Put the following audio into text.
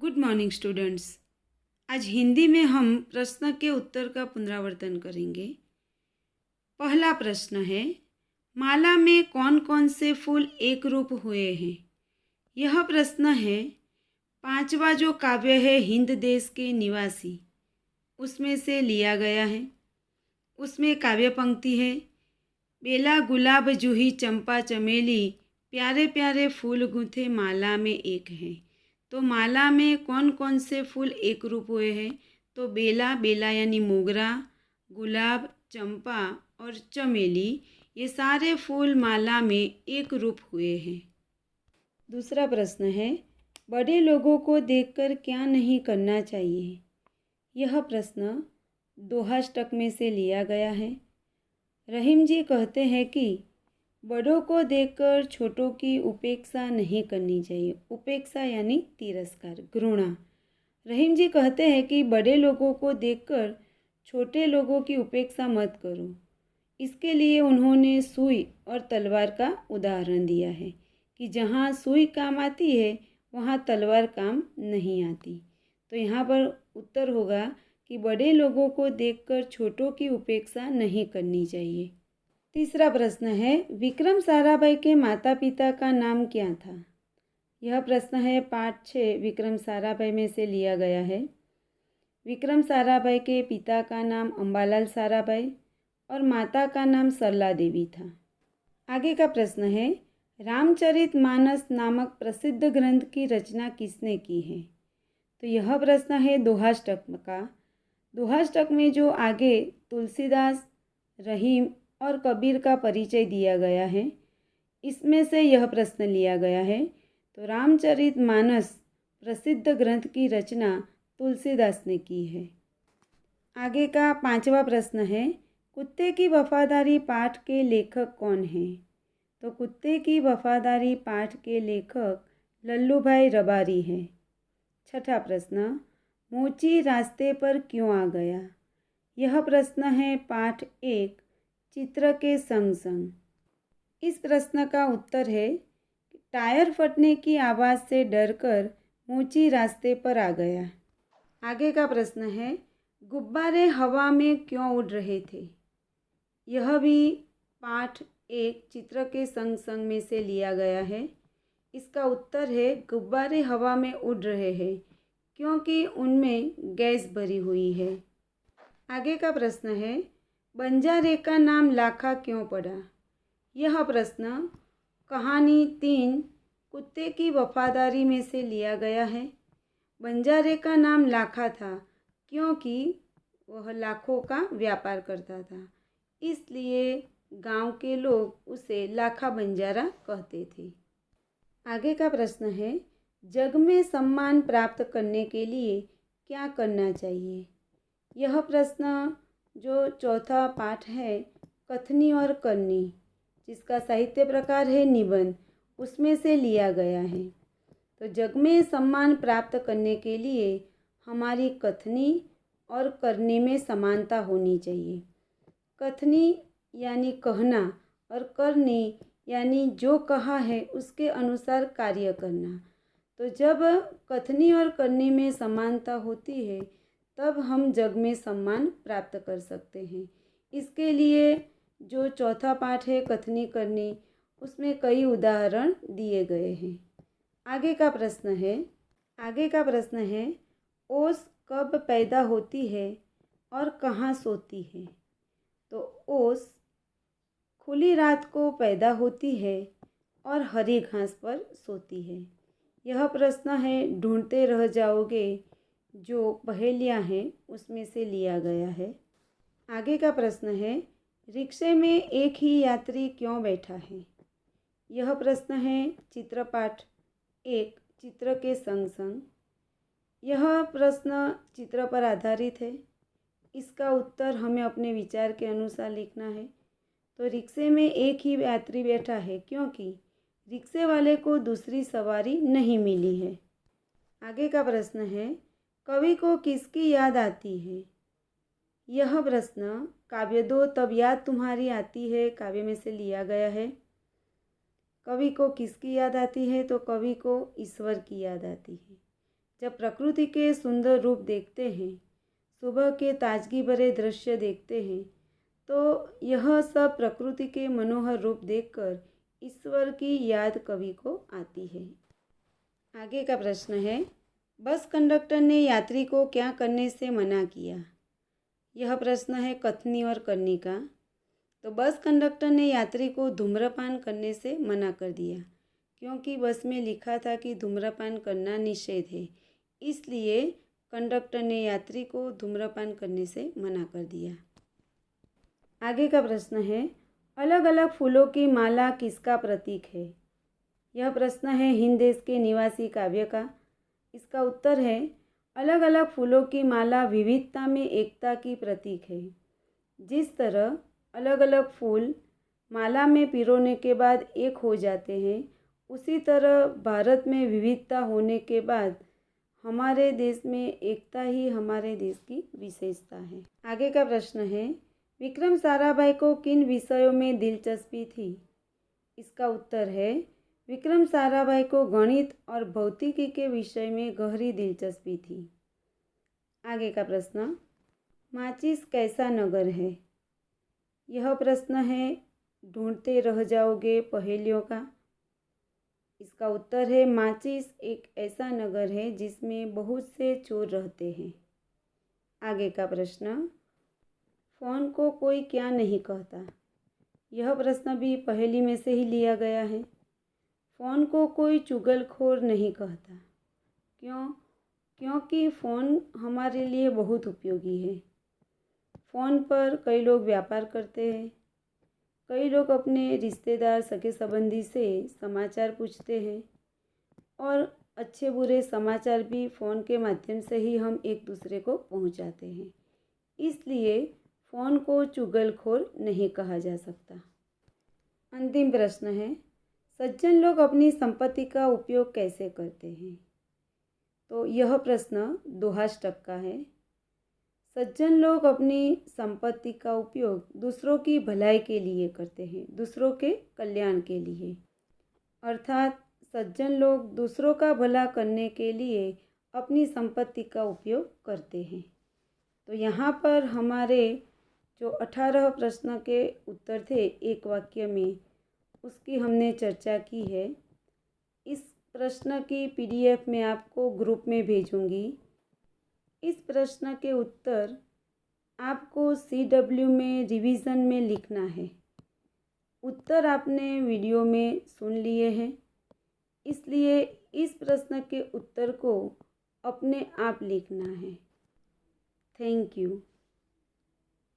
Good morning students. आज हिंदी में हम प्रश्न के उत्तर का पुनरावर्तन करेंगे। पहला प्रश्न है, माला में कौन कौन से फूल एक रूप हुए हैं। यह प्रश्न है। पांचवा जो काव्य है हिंद देश के निवासी, उसमें से लिया गया है। उसमें काव्य पंक्ति है, बेला गुलाब जूही चंपा चमेली प्यारे प्यारे फूल गूंथे माला में एक है। तो माला में कौन कौन से फूल एक रूप हुए हैं? तो बेला, बेला यानी मोगरा, गुलाब, चंपा और चमेली, ये सारे फूल माला में एक रूप हुए हैं। दूसरा प्रश्न है, बड़े लोगों को देखकर क्या नहीं करना चाहिए। यह प्रश्न दोहाष्टक में से लिया गया है। रहीम जी कहते हैं कि बड़ों को देखकर छोटों की उपेक्षा नहीं करनी चाहिए। उपेक्षा यानी तिरस्कार, घृणा। रहीम जी कहते हैं कि बड़े लोगों को देखकर छोटे लोगों की उपेक्षा मत करो। इसके लिए उन्होंने सुई और तलवार का उदाहरण दिया है कि जहाँ सुई काम आती है वहाँ तलवार काम नहीं आती। तो यहाँ पर उत्तर होगा कि बड़े लोगों को देखकर छोटों की उपेक्षा नहीं करनी चाहिए। तीसरा प्रश्न है, विक्रम साराभाई के माता पिता का नाम क्या था। यह प्रश्न है पाठ 6 विक्रम साराभाई में से लिया गया है। विक्रम साराभाई के पिता का नाम अंबालाल साराभाई और माता का नाम सरला देवी था। आगे का प्रश्न है, रामचरितमानस नामक प्रसिद्ध ग्रंथ की रचना किसने की है। तो यह प्रश्न है दोहाष्टक का। दोहाष्टक में जो आगे तुलसीदास, रहीम और कबीर का परिचय दिया गया है, इसमें से यह प्रश्न लिया गया है। तो रामचरितमानस प्रसिद्ध ग्रंथ की रचना तुलसीदास ने की है। आगे का पांचवा प्रश्न है, कुत्ते की वफादारी पाठ के लेखक कौन हैं। तो कुत्ते की वफादारी पाठ के लेखक लल्लूभाई रबारी हैं। छठा प्रश्न, मोची रास्ते पर क्यों आ गया। यह प्रश्न है पाठ 1 चित्र के संग संग। इस प्रश्न का उत्तर है, टायर फटने की आवाज़ से डरकर मोची रास्ते पर आ गया। आगे का प्रश्न है, गुब्बारे हवा में क्यों उड़ रहे थे। यह भी पाठ 1 चित्र के संग संग में से लिया गया है। इसका उत्तर है, गुब्बारे हवा में उड़ रहे हैं क्योंकि उनमें गैस भरी हुई है। आगे का प्रश्न है, बंजारे का नाम लाखा क्यों पड़ा। यह प्रश्न कहानी 3 कुत्ते की वफादारी में से लिया गया है। बंजारे का नाम लाखा था क्योंकि वह लाखों का व्यापार करता था, इसलिए गांव के लोग उसे लाखा बंजारा कहते थे। आगे का प्रश्न है, जग में सम्मान प्राप्त करने के लिए क्या करना चाहिए। यह प्रश्न जो चौथा पाठ है कथनी और करनी, जिसका साहित्य प्रकार है निबंध, उसमें से लिया गया है। तो जग में सम्मान प्राप्त करने के लिए हमारी कथनी और करनी में समानता होनी चाहिए। कथनी यानी कहना और करनी यानी जो कहा है उसके अनुसार कार्य करना। तो जब कथनी और करनी में समानता होती है तब हम जग में सम्मान प्राप्त कर सकते हैं। इसके लिए जो चौथा पाठ है कथनी करनी, उसमें कई उदाहरण दिए गए हैं। आगे का प्रश्न है, ओस कब पैदा होती है और कहाँ सोती है। तो ओस खुली रात को पैदा होती है और हरी घास पर सोती है। यह प्रश्न है ढूंढते रह जाओगे, जो पहेलियाँ हैं उसमें से लिया गया है। आगे का प्रश्न है, रिक्शे में एक ही यात्री क्यों बैठा है। यह प्रश्न है चित्रपाठ 1 चित्र के संग संग। यह प्रश्न चित्र पर आधारित है। इसका उत्तर हमें अपने विचार के अनुसार लिखना है। तो रिक्शे में एक ही यात्री बैठा है क्योंकि रिक्शे वाले को दूसरी सवारी नहीं मिली है। आगे का प्रश्न है, कवि को किसकी याद आती है। यह प्रश्न काव्य 2 तब याद तुम्हारी आती है काव्य में से लिया गया है। कवि को किसकी याद आती है। तो कवि को ईश्वर की याद आती है। जब प्रकृति के सुंदर रूप देखते हैं, सुबह के ताजगी भरे दृश्य देखते हैं, तो यह सब प्रकृति के मनोहर रूप देखकर ईश्वर की याद कवि को आती है। आगे का प्रश्न है, बस कंडक्टर ने यात्री को क्या करने से मना किया? यह प्रश्न है कथनी और करनी का। तो बस कंडक्टर ने यात्री को धूम्रपान करने से मना कर दिया, क्योंकि बस में लिखा था कि धूम्रपान करना निषेध है। इसलिए कंडक्टर ने यात्री को धूम्रपान करने से मना कर दिया। आगे का प्रश्न है, अलग अलग फूलों की माला किसका प्रतीक है? यह प्रश्न है हिंद देश के निवासी काव्य का। इसका उत्तर है, अलग अलग फूलों की माला विविधता में एकता की प्रतीक है। जिस तरह अलग अलग फूल माला में पिरोने के बाद एक हो जाते हैं, उसी तरह भारत में विविधता होने के बाद हमारे देश में एकता ही हमारे देश की विशेषता है। आगे का प्रश्न है, विक्रम साराभाई को किन विषयों में दिलचस्पी थी? इसका उत्तर है, विक्रम साराभाई को गणित और भौतिकी के विषय में गहरी दिलचस्पी थी। आगे का प्रश्न, माचिस कैसा नगर है? यह प्रश्न है ढूंढते रह जाओगे पहेलियों का। इसका उत्तर है, माचिस एक ऐसा नगर है जिसमें बहुत से चोर रहते हैं। आगे का प्रश्न, फ़ोन को कोई क्या नहीं कहता? यह प्रश्न भी पहेली में से ही लिया गया है। फ़ोन को कोई चुगलखोर नहीं कहता। क्यों? क्योंकि फ़ोन हमारे लिए बहुत उपयोगी है। फ़ोन पर कई लोग व्यापार करते हैं, कई लोग अपने रिश्तेदार सगे संबंधी से समाचार पूछते हैं, और अच्छे बुरे समाचार भी फ़ोन के माध्यम से ही हम एक दूसरे को पहुंचाते हैं। इसलिए फ़ोन को चुगलखोर नहीं कहा जा सकता। अंतिम प्रश्न है, सज्जन लोग अपनी संपत्ति का उपयोग कैसे करते हैं? तो यह प्रश्न दोहाष्टक का है। सज्जन लोग अपनी संपत्ति का उपयोग दूसरों की भलाई के लिए करते हैं, दूसरों के कल्याण के लिए। अर्थात सज्जन लोग दूसरों का भला करने के लिए अपनी संपत्ति का उपयोग करते हैं। तो यहाँ पर हमारे जो 18 प्रश्न के उत्तर थे एक वाक्य में, उसकी हमने चर्चा की है। इस प्रश्न की PDF मैं आपको ग्रुप में भेजूंगी। इस प्रश्न के उत्तर आपको CW में रिवीजन में लिखना है। उत्तर आपने वीडियो में सुन लिए हैं, इसलिए इस प्रश्न के उत्तर को अपने आप लिखना है। Thank you.